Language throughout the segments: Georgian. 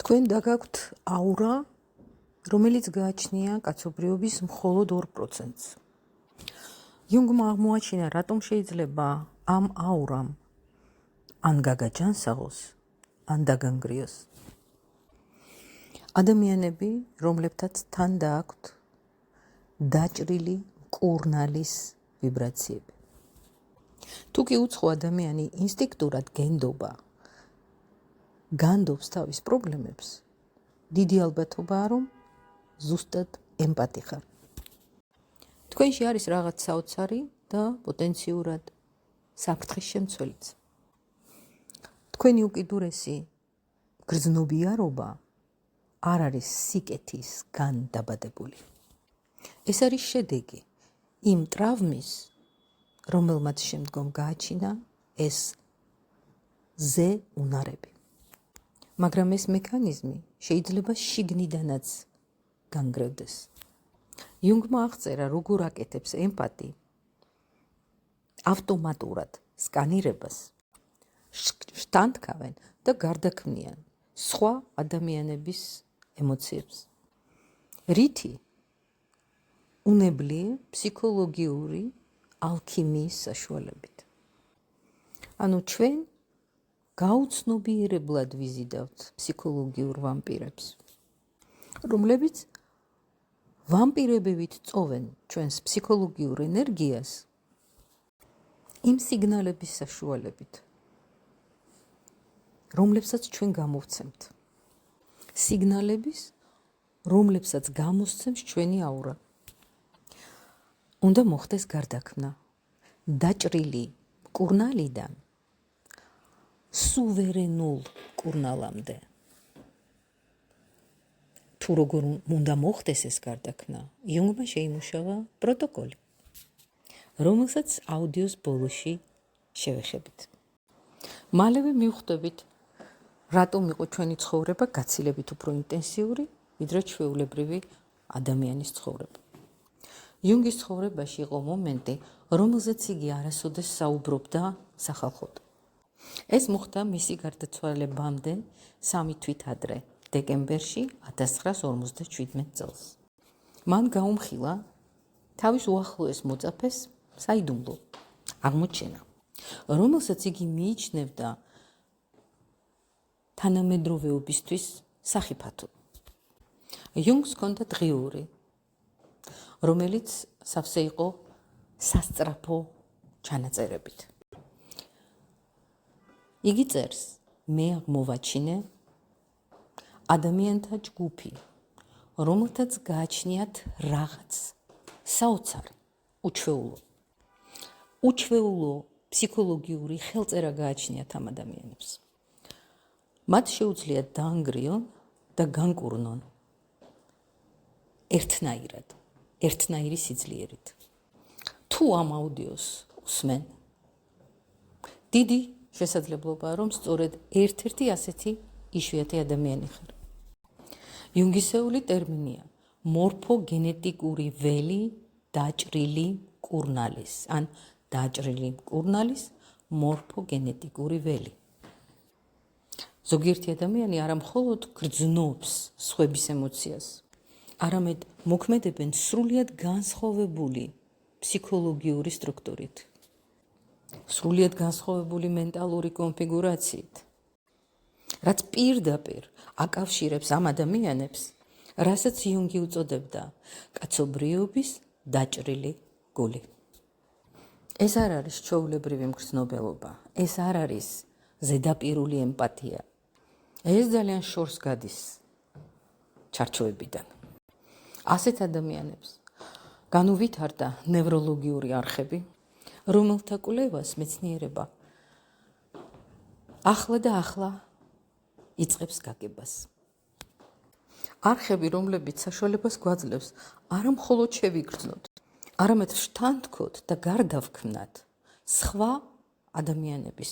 თქვენ დაგაქვთ აურა, რომელიც გააჩნია კაცობრიობის მხოლოდ 2%-ს. იუნგმა აღმოაჩინა, რატომ შეიძლება ამ აურამ ან გაგაჯანსაღოს, ან დაგანგრიოს. ადამიანები, რომლებთაც თან დააქვთ დაჭრილი მკურნალის ვიბრაციები. თუ კი უცხო ადამიანი ინსტინქტურად გენდობა, განდობს თავის პრობლემებს, დიდი ალბათობაა, რომ ზუსტად ემპათი ხარ. თქვენში არის რაღაც საოცარი და პოტენციურად საფრთხის შემცველიც. თქვენი უკიდურესი გრძნობიარობა არ არის სიკეთისგან დაბადებული. ეს არის შედეგი იმ ტრავმის, რომელმაც შემდგომ გააჩინა ეს ზეუნარები. მაგრამ ეს მექანიზმი შეიძლება შიგნიდანაც განგრევდეს. იუნგმა აღწერა, როგორ აკეთებს ემპათი ავტომატურად სკანირებას, შთანთქავენ და გარდაქმნიან სხვა ადამიანების ემოციებს. რითი უნებლიე ფსიქოლოგიური ალქიმიის საშუალებით. ანუ ჩვენ გაუცნობიერებლად ვიზიდავთ ფსიქოლოგიურ ვამპირებს, რომლებიც ვამპირებივით წოვენ ჩვენს ფსიქოლოგიურ ენერგიას იმ სიგნალების საშუალებით, რომლებსაც ჩვენ გამოვცემთ. სიგნალების, რომლებსაც გამოსცემს ჩვენი აურა. უნდა მოხდეს გარდაქმნა დაჭრილი მკურნალიდან სუვერენულ მკურნალამდე. თუ როგორ უნდა მოხდეს ეს გარდაქმნა, იუნგმა შეიმუშავა პროტოკოლი, რომელსაც აუდიოს ბოლოში შევეხებით. მალევე მივხვდებით, რატომ იყო ჩვენი ცხოვრება გაცილებით უფრო ინტენსიური, ვიდრე ჩვეულებრივი ადამიანის ცხოვრება. იუნგის ცხოვრებაში იყო მომენტი, რომელზეც იგი არასოდეს საუბრობდა სახალხოდ. ეს მოხდა მისი გარდაცვალებამდე 3 თვით ადრე, დეკემბერში 1957 წელს. მან გაუმხილა თავის უახლოეს მოწაფეს საიდუმლო აღმოჩენა, რომელსაც იგი მიიჩნევდა თანამედროვეობისთვის სახიფათოდ. იუნგს ჰქონდა დღიური, რომელიც სავსე იყო სასწრაფო ჩანაწერებით. იგი წერს, მე აღმოვაჩინე ადამიანთა ჯგუფი, რომელთაც გააჩნიათ რაღაც საოცარი, უჩვეულო ფსიქოლოგიური ხელწერა გააჩნიათ ამ ადამიანებს. მათ შეუძლიათ დაანგრიონ და განკურნონ ერთნაირი სიძლიერით. თუ ამ აუდიოს უსმენ, დიდი შესაძლებლობაა, რომ სწორედ ერთ-ერთი ასეთი იშვიათი ადამიანი ხარ. იუნგისეული ტერმინია მორფოგენეტიკური ველი დაჭრილი მკურნალის, ან დაჭრილი მკურნალის მორფოგენეტიკური ველი. ზოგიერთი ადამიანი არა მხოლოდ გრძნობს სხვების ემოციას, არამედ მოქმედებენ სრულიად განსხვავებული ფსიქოლოგიური სტრუქტურით, სრულიად განსხვავებული მენტალური კონფიგურაციით, რაც პირდაპირ აკავშირებს ამ ადამიანებს, რასაც იუნგი უწოდებდა კაცობრიობის დაჭრილი გული. ეს არ არის ჩვეულებრივი მგრძნობელობა, ეს არ არის ზედაპირული ემპათია. ეს ძალიან შორს გადის ჩარჩოებიდან. ასეთ ადამიანებს განუვითარდა ნევროლოგიური არხები, რომელთა კვლევას მეცნიერება ახლა და ახლა იწყებს გაგებას. არხები, რომლებიც საშუალებას გვაძლევს არა მხოლოდ შევიგრძნოთ, არამედ შთანთქოთ და გარდავქმნათ სხვა ადამიანების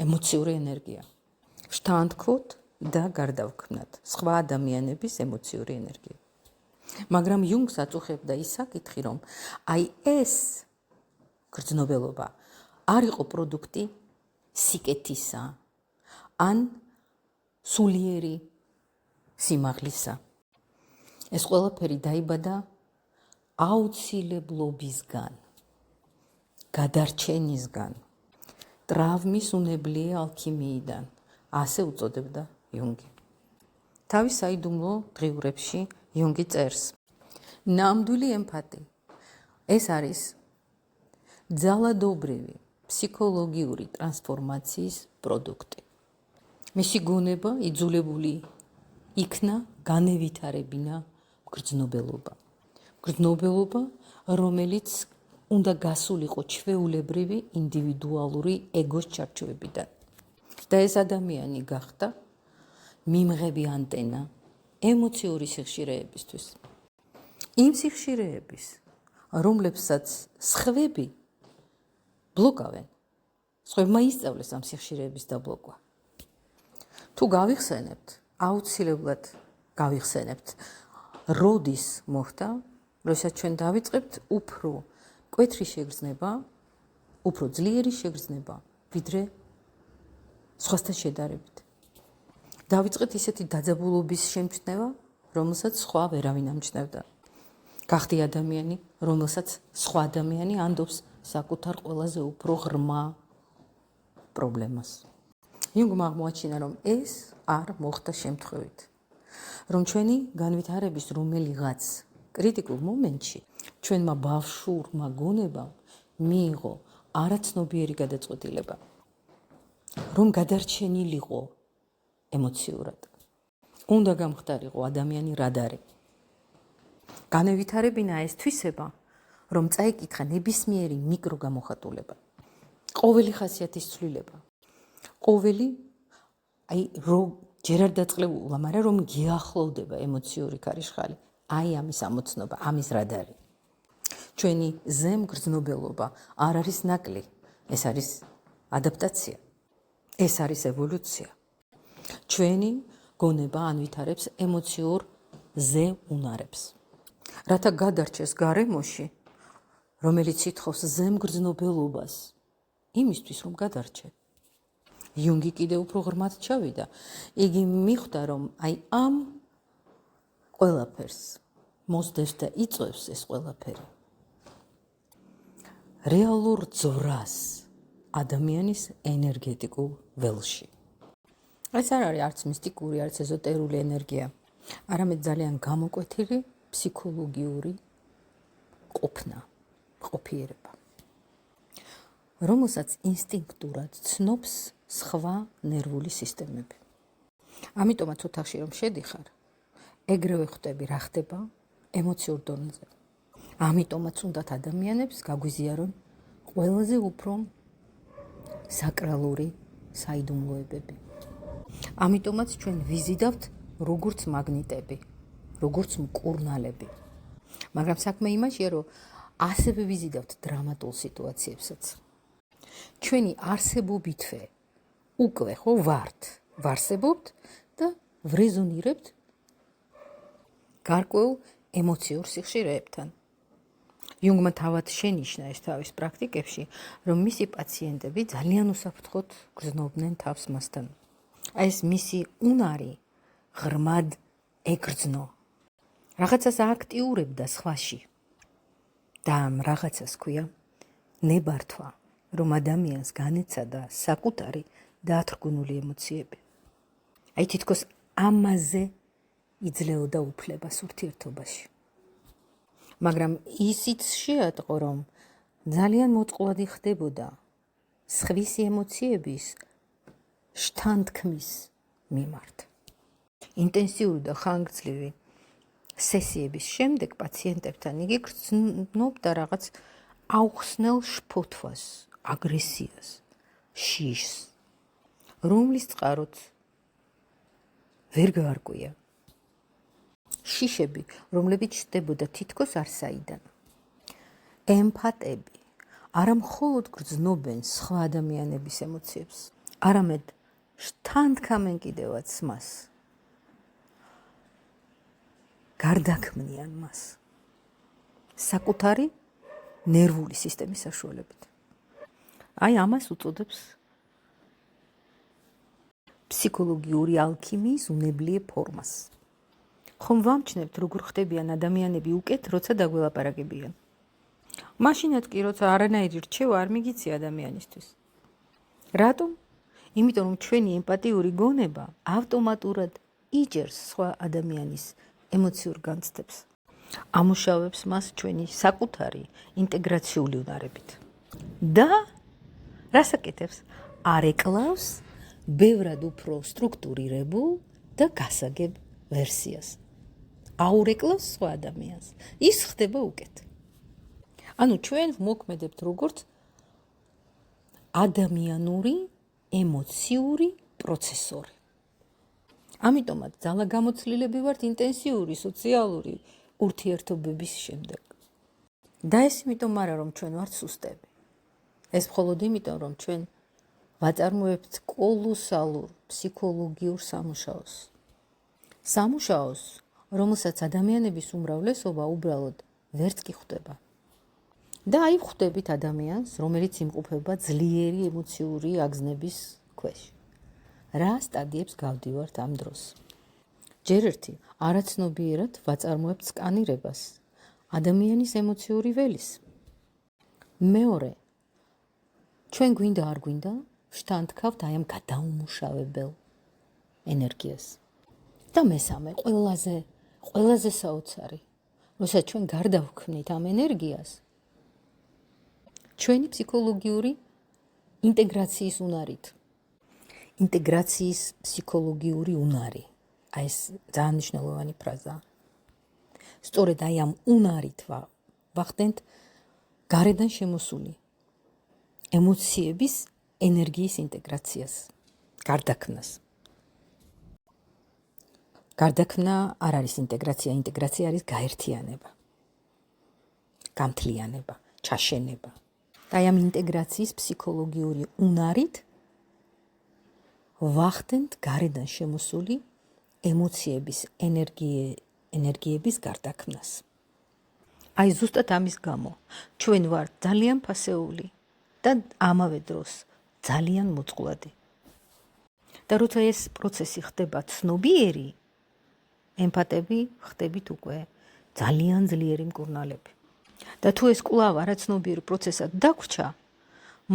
ემოციური ენერგია. შთანთქოთ და გარდავქმნათ სხვა ადამიანების ემოციური ენერგია. მაგრამ იუნგს აწუხებდა ის საკითხი, რომ აი ეს გრძნობელობა არ იყო პროდუქტი სიკეთისა ან სულიერი სიმაღლისა. ეს ყველაფერი დაიბადა აუცილებლობისგან, გადარჩენისგან, ტრავმის უნებლიე ალქიმიიდან, ასე უწოდებდა იუნგი. თავის საიდუმლო დღიურებში იუნგი წერს: ნამდვილი ემპათი ეს არის ძალადობრივი ფსიქოლოგიური ტრანსფორმაციის პროდუქტი. მისი გონება იძულებული იქნა განევითარებინა გრძნობელობა. გრძნობელობა, რომელიც უნდა გასულიყო ჩვეულებრივი ინდივიდუალური ეგოს ჩარჩოებიდან. და ეს ადამიანი გახდა მიმღები ანტენა ემოციური სიხშირეებისთვის. იმ სიხშირეების, რომლებსაც სხვები ბლოკავენ, სხვებმა ისწავლეს ამ სიხშირეების დაბლოკვა. თუ გავიხსენებთ, აუცილებლად გავიხსენებთ, როდის მოხდა, როდესაც ჩვენ დავიწყებთ უფრო მკვეთრი შეგრძნება, უფრო ძლიერი შეგრძნება, ვიდრე სხვასთან შედარებით. დავიწყეთ ისეთი დაძაბულობის შემჩნევა, რომელსაც სხვა ვერავინ ამჩნევდა. გახდი ადამიანი, რომელსაც სხვა ადამიანი ანდობს საკუთარ ყველაზე უფრო ღრმა პრობლემას. იუნგმა აღმოაჩინა, რომ ეს არ მოხდა შემთხვევით. რომ ჩვენი განვითარების რომელიღაც კრიტიკულ მომენტში ჩვენმა ბავშვურმა გონებამ მიიღო არაცნობიერი გადაწყვეტილება, რომ გადარჩენილიყო ემოციურად. უნდა გამხდარიყო ადამიანი რადარი. განევითარებინა ეს თვისება, რომ წაიკითხა ნებისმიერი მიკრო გამოხატულება, ყოველი ხასიათის ცვლილება, ყოველი ჯერ არ დაწყლებული, მაგრამ რომ გიახლოვდება ემოციური ქარიშხალი, ამის ამოცნობა, ამის რადარი. ჩვენი ზემგრძნობელობა არ არის ნაკლი, ეს არის ადაპტაცია, ეს არის ევოლუცია. ჩვენი გონება ანვითარებს ემოციურ ზეუნარებს, რათა გადარჩეს გარემოში, რომელიც ითხოვს ზემგრძნობელობას, იმისთვის რომ გადარჩე. იუნგი კიდევ უფრო ღრმად ჩავიდა. იგი მიხვდა, რომ ამ ყველაფერს მოსდევს და იწვევს ეს ყველაფერი რეალურ ძვრას ადამიანის ენერგეტიკულ ველში. ეს არ არის არც მისტიკური, არც ეზოტერული ენერგია, არამედ ძალიან გამოკვეთილი ფსიქოლოგიური ყოფიერება, რომელსაც ინსტინქტურად ცნობს სხვა ნერვული სისტემები. ამიტომაც ოთახში რომ შედიხარ, ეგრევე ხვდები რა ხდება ემოციურ დონეზე. ამიტომაც უნდათ ადამიანებს გაგვიზიარონ ყველაზე უფრო საკრალური საიდუმლოებები. ამიტომაც ჩვენ ვიზიდავთ როგორც მაგნიტები, როგორც მკურნალები. მაგრამ საქმე იმაშია, რომ ასევე ვიზიდავთ დრამატულ სიტუაციებსაც. ჩვენი არსებობითვე უკვე ხო ვარსებობთ და ვრეზონირებთ გარკვეულ ემოციურ სიხშირეებთან. იუნგმა თავად შენიშნა ეს თავის პრაქტიკებში, რომ მისი პაციენტები ძალიან უსაფრთხოდ გრძნობდნენ თავს მასთან. ეს მისი უნარი ღრმად ეგრძნო, რაღაცას აქტიურებდა სხვაში და ამ რაღაცას ქვია ნებართვა, რომ ადამიანს განეცადა საკუთარი დათრგუნული ემოციები. თითქოს ამაზე იძლეოდა უფლებას ურთიერთობაში. მაგრამ ისიც შეატყო, რომ ძალიან მოწყვლადი ხდებოდა სხვისი ემოციების შთანთქმის მიმართ. ინტენსიური და ხანგრძლივი სესიების შემდეგ პაციენტებთან იგი გრძნობდა რაღაც აუხსნელ შფოთვას, აგრესიას, შიშს, რომლის წყაროც ვერ გაარკვია. შიშები, რომლებიც ჩნდებოდა თითქოს არსაიდან. ემპათები არა მხოლოდ გრძნობენ სხვა ადამიანების ემოციებს, არამედ შთანთქამენ კიდევაც მას. გარდაქმნიან მას საკუთარი ნერვული სისტემის საშუალებით. ამას უწოდებს ფსიქოლოგიური ალქიმიის უნებლიე ფორმას. ხომ ვამჩნევთ, როგორ ხდებიან ადამიანები უკეთ, როცა დაგველაპარაკებიან. მაშინაც კი, როცა არანაირი რჩევა არ მიგიცი ადამიანისთვის. რატომ? იმიტომ რომ ჩვენი ემპათიური გონება ავტომატურად იჯერს სხვა ადამიანის ემოციურ განცდებს. ამუშავებს მას ჩვენი საკუთარი ინტეგრაციული უნარებით. და რას აკეთებს? არ ეკლავს ბევრად უფრო სტრუქტურირებულ და გასაგებ ვერსიას. აურეკლავს სხვა ადამიანს. ის ხდება უკეთ. ანუ ჩვენ მოქმედებთ როგორც ადამიანური ემოციური პროცესორი. ამიტომაც ძალაგამოცლილები ვართ ინტენსიური სოციალური ურთიერთობების შემდეგ. და ეს იმიტომ არა რომ ჩვენ ვართ სუსტები. ეს მხოლოდ იმიტომ რომ ჩვენ ვაწარმოებთ კოლოსალურ ფსიქოლოგიურ სამუშაოს. სამუშაოს, რომელსაც ადამიანების უმრავლესობა უბრალოდ ვერც კი ხვდება. და აი ხვდებით ადამიანს, რომელიც იმყოფება ძლიერი ემოციური აგზნების ქვეშ. რა სტადიებს გავდივართ ამ დროს? ჯერ ერთი, არაცნობიერად ვაწარმოებთ სკანირებას ადამიანის ემოციური ველის. მეორე, ჩვენ გვინდა არ გვინდა ვშთანთქავთ აი ამ გადაუმუშავებელ ენერგიას. და მესამე, ყველაზე საოცარი, როცა ჩვენ გარდავქმნით ამ ენერგიას, ჩვენი ფსიქოლოგიური ინტეგრაციის უნარით. ინტეგრაციის ფსიქოლოგიური უნარი. აი ეს ძალიან მნიშვნელოვანი ფრაზაა. სწორედ აი ამ უნარით ვახდენთ გარედან შემოსული ემოციების ენერგიის ინტეგრაციას, გარდაქმნას. გარდაქმნა არ არის ინტეგრაცია, ინტეგრაცია არის გაერთიანება, გამთლიანება, ჩაშენება. და აი ამ ინტეგრაციის ფსიქოლოგიური უნარით ვახდენთ გარედან შემოსული ემოციების ენერგიების გარდაქმნას. აი ზუსტად ამის გამო ჩვენ ვართ ძალიან ფასეული და ამავე დროს ძალიან მოწყვლადი. და როცა ეს პროცესი ხდება ცნობიერი, ემპათები ხდებით უკვე ძალიან ძლიერი მკურნალები. და თუ ეს კვლავ არაცნობიერ პროცესად დაგვრჩა,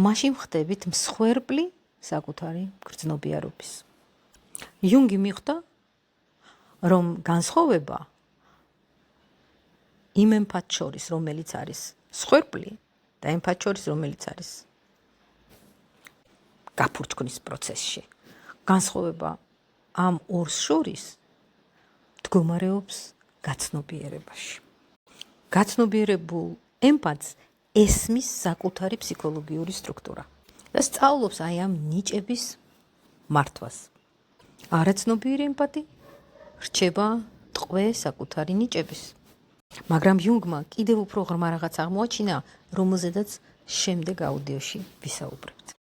მაშინ ხდებით მსხვერპლი საკუთარი გრძნობიარობის. იუნგი მიხვდა, რომ განსხვავება იმ ემპათს შორის, რომელიც არის მსხვერპლი და ემპათს შორის, რომელიც არის გაფურჩქვის პროცესში. განსხვავება ამ ორს შორის მდგომარეობს გაცნობიერებაში. გაცნობიერებულ ემპათს ესმის საკუთარი ფსიქოლოგიური სტრუქტურა და სწავლობს აი ამ ნიჭების მართვას. არაცნობიერი ემპათი რჩება ტყვე საკუთარი ნიჭების. მაგრამ იუნგმა კიდევ უფრო ღრმა რაღაც აღმოაჩინა, რომელზედაც შემდეგ აუდიოში ვისაუბრებთ.